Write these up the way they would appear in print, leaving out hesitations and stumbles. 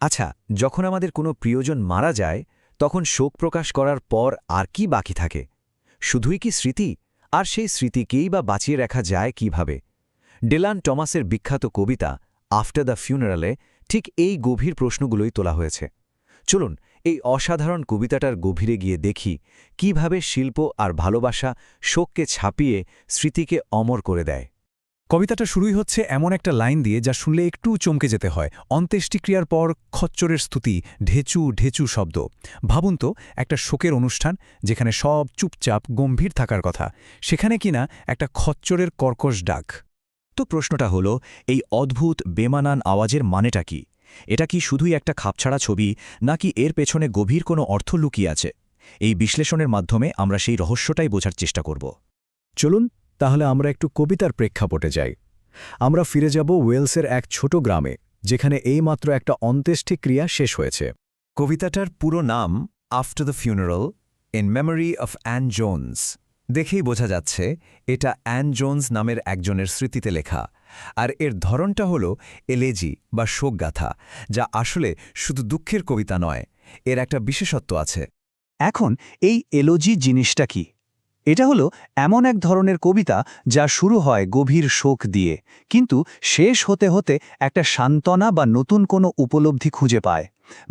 আচ্ছা, যখন আমাদের কোনো প্রিয়জন মারা যায় তখন শোক প্রকাশ করার পর আর কি বাকি থাকে? শুধুই কি স্মৃতি? আর সেই স্মৃতিকেই বা বাঁচিয়ে রাখা যায় কিভাবে? ডিলান টমাসের বিখ্যাত কবিতা আফটার দ্য ফিউনারালে ঠিক এই গভীর প্রশ্নগুলোই তোলা হয়েছে। চলুন এই অসাধারণ কবিতাটার গভীরে গিয়ে দেখি কিভাবে শিল্প আর ভালোবাসা শোককে ছাপিয়ে স্মৃতিকে অমর করে দেয়। কবিতাটা শুরুই হচ্ছে এমন একটা লাইন দিয়ে যা শুনলে একটু চমকে যেতে হয়। অন্ত্যেষ্টিক্রিয়ার পর খচ্চরের স্তুতি, ঢেচু ঢেচু শব্দ। ভাবুন তো, একটা শোকের অনুষ্ঠান যেখানে সব চুপচাপ গম্ভীর থাকার কথা, সেখানে কিনা একটা খচ্চরের কর্কশ ডাক। তো প্রশ্নটা হলো, এই অদ্ভুত বেমানান আওয়াজের মানেটা কি? এটা কি শুধুই একটা খাপছাড়া ছবি, নাকি এর পেছনে গভীর কোনো অর্থ লুকিয়ে আছে? এই বিশ্লেষণের মাধ্যমে আমরা সেই রহস্যটাই বোঝার চেষ্টা করব। চলুন তাহলে আমরা একটু কবিতার প্রেক্ষাপটে যাই। আমরা ফিরে যাব ওয়েলসের এক ছোট গ্রামে, যেখানে এইমাত্র একটা অন্ত্যেষ্টিক্রিয়া শেষ হয়েছে। কবিতাটার পুরো নাম after the funeral in memory of Ann Jones. দেখেই বোঝা যাচ্ছে এটা অ্যান জোন্স নামের একজনের স্মৃতিতে লেখা, আর এর ধরনটা হল এলেজি বা শোকগাথা, যা আসলে শুধু দুঃখের কবিতা নয়, এর একটা বিশেষত্ব আছে। এখন এই এলোজি জিনিসটা কি? এটা হলো এমন এক ধরনের কবিতা যা শুরু হয় গভীর শোক দিয়ে, কিন্তু শেষ হতে হতে একটা সান্ত্বনা বা নতুন কোনো উপলব্ধি খুঁজে পায়।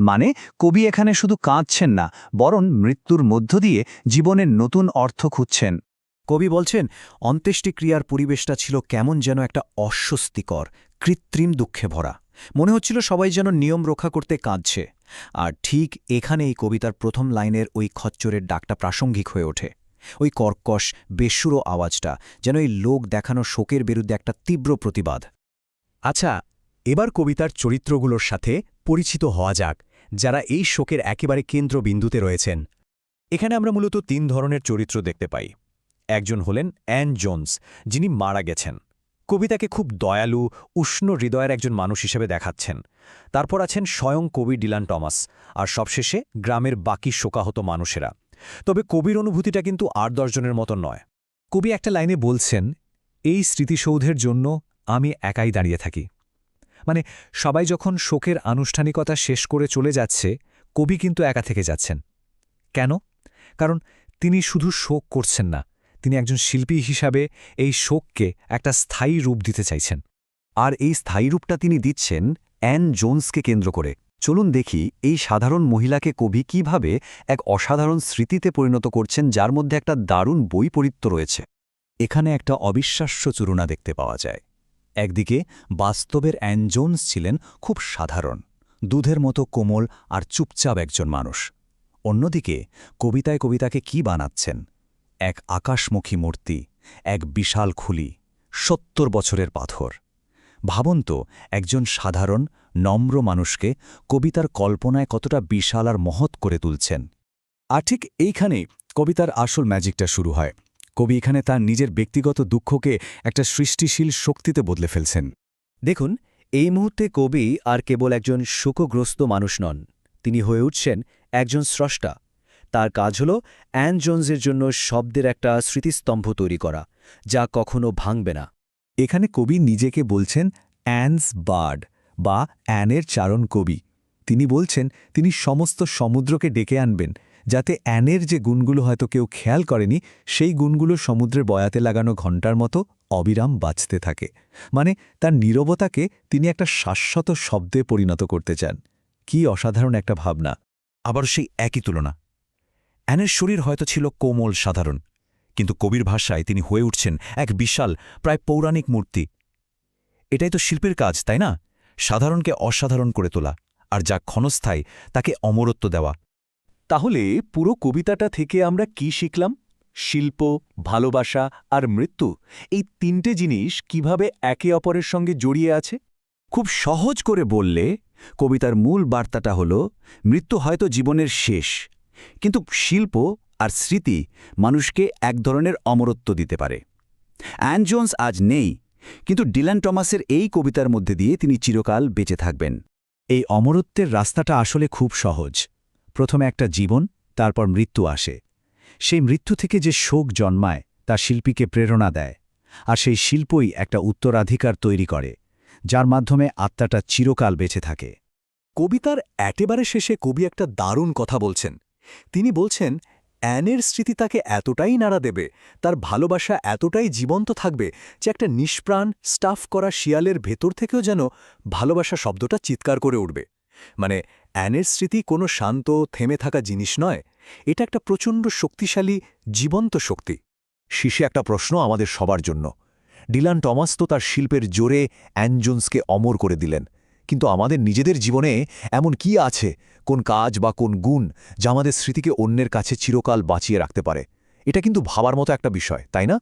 মানে কবি এখানে শুধু কাঁদছেন না, বরং মৃত্যুর মধ্য দিয়ে জীবনের নতুন অর্থ খুঁজছেন। কবি বলছেন, অন্ত্যেষ্টিক্রিয়ার পরিবেশটা ছিল কেমন যেন একটা অস্বস্তিকর, কৃত্রিম দুঃখে ভরা। মনে হচ্ছিল সবাই যেন নিয়ম রক্ষা করতে কাঁদছে। আর ঠিক এখানে এই কবিতার প্রথম লাইনের ওই খচ্চরের ডাকটা প্রাসঙ্গিক হয়ে ওঠে। ওই কর্কশ, বেসুরো আওয়াজটা যেন এই লোক দেখানো শোকের বিরুদ্ধে একটা তীব্র প্রতিবাদ। আচ্ছা, এবার কবিতার চরিত্রগুলোর সাথে পরিচিত হওয়া যাক, যারা এই শোকের একেবারে কেন্দ্রবিন্দুতে রয়েছেন। এখানে আমরা মূলত ৩ ধরনের চরিত্র দেখতে পাই। একজন হলেন অ্যান জোন্স, যিনি মারা গেছেন। কবিতাকে খুব দয়ালু, উষ্ণ হৃদয়ের একজন মানুষ হিসেবে দেখাচ্ছেন। তারপর আছেন স্বয়ং কবি ডিলান টমাস, আর সবশেষে গ্রামের বাকি শোকাহত মানুষেরা। তবে কবির অনুভূতিটা কিন্তু ৮-১০ জনের মতো নয়। কবি একটা লাইনে বলছেন, এই স্মৃতিসৌধের জন্য আমি একাই দাঁড়িয়ে থাকি। মানে সবাই যখন শোকের আনুষ্ঠানিকতা শেষ করে চলে যাচ্ছে, কবি কিন্তু একা থেকে যাচ্ছেন। কেন? কারণ তিনি শুধু শোক করছেন না, তিনি একজন শিল্পী হিসাবে এই শোককে একটা স্থায়ী রূপ দিতে চাইছেন। আর এই স্থায়ী রূপটা তিনি দিচ্ছেন অ্যান জোন্সকে কেন্দ্র করে। চলুন দেখি এই সাধারণ মহিলাকে কবি কিভাবে এক অসাধারণ স্মৃতিতে পরিণত করছেন, যার মধ্যে একটা দারুণ বৈপরীত্য রয়েছে। এখানে একটা অবিশ্বাস্য চূড়না দেখতে পাওয়া যায়। একদিকে বাস্তবের অ্যান জোন্স ছিলেন খুব সাধারণ, দুধের মতো কোমল আর চুপচাপ একজন মানুষ। অন্যদিকে কবিতায় কবিতাকে কি বানাচ্ছেন? এক আকাশমুখী মূর্তি, এক বিশাল খুলি, ৭০ বছরের পাথর। ভাবুন তো, একজন সাধারণ, নম্র মানুষকে কবিতার কল্পনায় কতটা বিশাল আর মহৎ করে তুলছেন। আর ঠিক এইখানেই কবিতার আসল ম্যাজিকটা শুরু হয়। কবি এখানে তার নিজের ব্যক্তিগত দুঃখকে একটা সৃষ্টিশীল শক্তিতে বদলে ফেলছেন। দেখুন, এই মুহূর্তে কবি আর কেবল একজন শোকগ্রস্ত মানুষ নন, তিনি হয়ে উঠছেন একজন স্রষ্টা। তার কাজ হল অ্যান জোন্সের জন্য শব্দের একটা স্মৃতিস্তম্ভ তৈরি করা, যা কখনো ভাঙবে না। এখানে কবি নিজেকে বলছেন অ্যানস বার্ড বা অ্যানের চারণ কবি। তিনি বলছেন তিনি সমস্ত সমুদ্রকে ডেকে আনবেন, যাতে অ্যানের যে গুণগুলো হয়তো কেউ খেয়াল করেনি, সেই গুণগুলো সমুদ্রের বয়াতে লাগানো ঘণ্টার মতো অবিরাম বাজতে থাকে। মানে তার নীরবতাকে তিনি একটা শাশ্বত শব্দে পরিণত করতে চান। কি অসাধারণ একটা ভাবনা! আবার সেই একই তুলনা। অ্যানের শরীর হয়তো ছিল কোমল, সাধারণ, কিন্তু কবির ভাষায় তিনি হয়ে উঠছেন এক বিশাল, প্রায় পৌরাণিক মূর্তি। এটাই তো শিল্পের কাজ, তাই না? সাধারণকে অসাধারণ করে তোলা, আর যা ক্ষণস্থায়ী তাকে অমরত্ব দেওয়া। তাহলে পুরো কবিতাটা থেকে আমরা কি শিখলাম? শিল্প, ভালোবাসা আর মৃত্যু, এই ৩টে জিনিস কিভাবে একে অপরের সঙ্গে জড়িয়ে আছে? খুব সহজ করে বললে কবিতার মূল বার্তাটা হল, মৃত্যু হয়তো জীবনের শেষ, কিন্তু শিল্প আর স্মৃতি মানুষকে এক ধরনের অমরত্ব দিতে পারে। অ্যান জোন্স আজ নেই, কিন্তু ডিলান টমাসের এই কবিতার মধ্যে দিয়ে তিনি চিরকাল বেঁচে থাকবেন। এই অমরত্বের রাস্তাটা আসলে খুব সহজ। প্রথমে একটা জীবন, তারপর মৃত্যু আসে। সেই মৃত্যু থেকে যে শোক জন্মায় তা শিল্পীকে প্রেরণা দেয়, আর সেই শিল্পই একটা উত্তরাধিকার তৈরি করে, যার মাধ্যমে আত্মাটা চিরকাল বেঁচে থাকে। কবিতার একেবারে শেষে কবি একটা দারুণ কথা বলছেন। তিনি বলছেন, অ্যানের স্মৃতি তাকে এতটাই নাড়া দেবে, তার ভালোবাসা এতটাই জীবন্ত থাকবে যে একটা নিষ্প্রাণ স্টাফ করা শিয়ালের ভেতর থেকেও যেন ভালোবাসা শব্দটা চিৎকার করে উঠবে। মানে অ্যানের স্মৃতি কোনো শান্ত থেমে থাকা জিনিস নয়, এটা একটা প্রচণ্ড শক্তিশালী জীবন্ত শক্তি। শীর্ষে একটা প্রশ্ন আমাদের সবার জন্য। ডিলান টমাস তো তার শিল্পের জোরে অ্যান জোন্সকে অমর করে দিলেন, কিন্তু আমাদের নিজেদের জীবনে এমন কি আছে, কোন কাজ বা কোন গুণ যা আমাদের স্মৃতিকে অন্যের কাছে চিরকাল বাঁচিয়ে রাখতে পারে? এটা কিন্তু ভাবার মতো একটা বিষয়, তাই না?